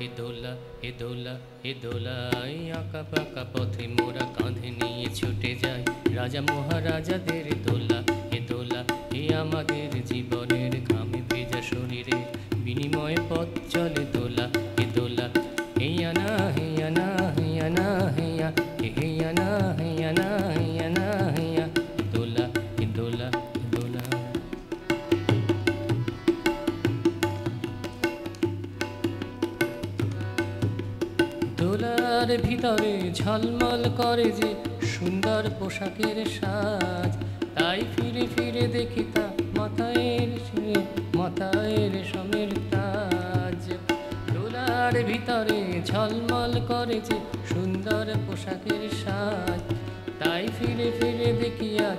হে দোলা হে দোলা হে দোলা, এই আঁকা পাকা পথে মোরা কাঁধে নিয়ে ছুটে যাই রাজা মহারাজাদের দোলা। হে দোলা হে আমাদের জীবনের ঘামে ভেজা শরীরে বিনিময়ে পথ চলে দোলা। হে দোলা হেয়া না হেয়া না হেয়া না হেয়া হেয়া না হেয়া না হেয়া না হেয়া দোলা হে দোলা হে দোলা। দোলার ভিতরে ঝলমল করে যে সুন্দর পোশাকের সাজ, তাই ফিরে ফিরে দেখি তা মাথায় রেশমের তাজ। দোলার ভিতরে ঝলমল করে যে সুন্দর পোশাকের সাজ, তাই ফিরে ফিরে দেখি আর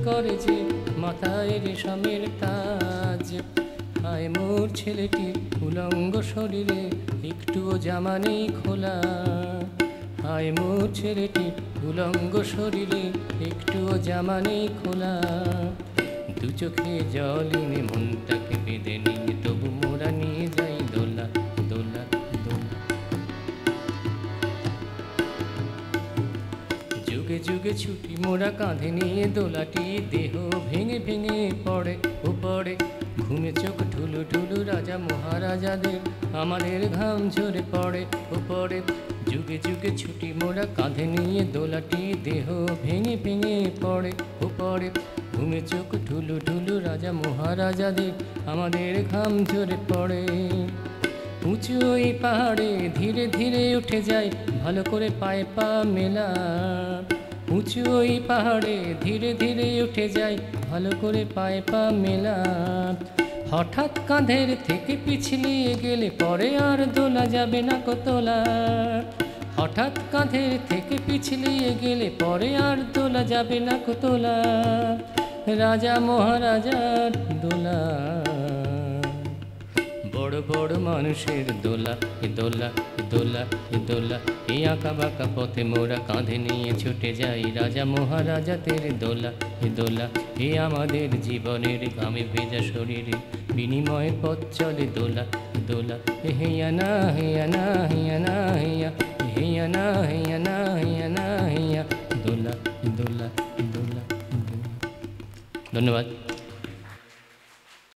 করে যে মাথায় রেশমের তাজ। হায় মোর ছেলেটির উলঙ্গ শরীরে একটুও জামা নেই খোলা, হায় মোর ছেলেটির উলঙ্গ শরীরে একটুও জামা নেই খোলা। দু চোখে জল এনে মনটাকে বেঁধে নিয়ে তবু মোরা নিয়ে যাই দোলা দোলা দোলা। যুগে যুগে ছুটি মোরা কাঁধে নিয়ে দোলাটি, দেহ ভেঙে ভেঙে পড়ে উপরে ঘুমে চোখ ঢুলু ঢুলু রাজা মহারাজাদের আমাদের ঘাম ঝরে পড়ে উপরে। যুগে যুগে ছুটি মোরা কাঁধে নিয়ে দোলাটি, দেহ ভেঙে ভেঙে পড়ে উপরে ঘুমে চোখ ঢুলু ঢুলু রাজা মহারাজাদের আমাদের ঘাম ঝরে পড়ে। উঁচু ওই পাহাড়ে ধীরে ধীরে উঠে যায় ভালো করে পায়ে পা মেলা, উঁচু ওই পাহাড়ে ধীরে ধীরে উঠে যায় ভালো করে পায়ে পা মেলা। হঠাৎ কাঁধের থেকে পিছলিয়ে গেলে পরে আর দোলা যাবে না কো তোলা, হঠাৎ কাঁধের থেকে পিছলিয়ে গেলে পরে আর দোলা যাবে না কো তোলা। রাজা মহারাজার দোলা, বড় বড় মানুষের দোলা। এ দোলা এ দোলা এ দোলা, এই আঁকা বাঁকা পথে মোরা কাঁধে নিয়ে ছুটে যাই রাজা মহারাজাদের দোলা। এ দোলা এ আমাদের জীবনের ঘামে ভেজা শরীরে বিনিময়ে পথ চলে দোলা দোলা। হেয়া না হেয়া না হেয়া না হেয়া হেয়া না হেয়া না হেয়া না হেয়া দোলা দোলা দোলা। ধন্যবাদ।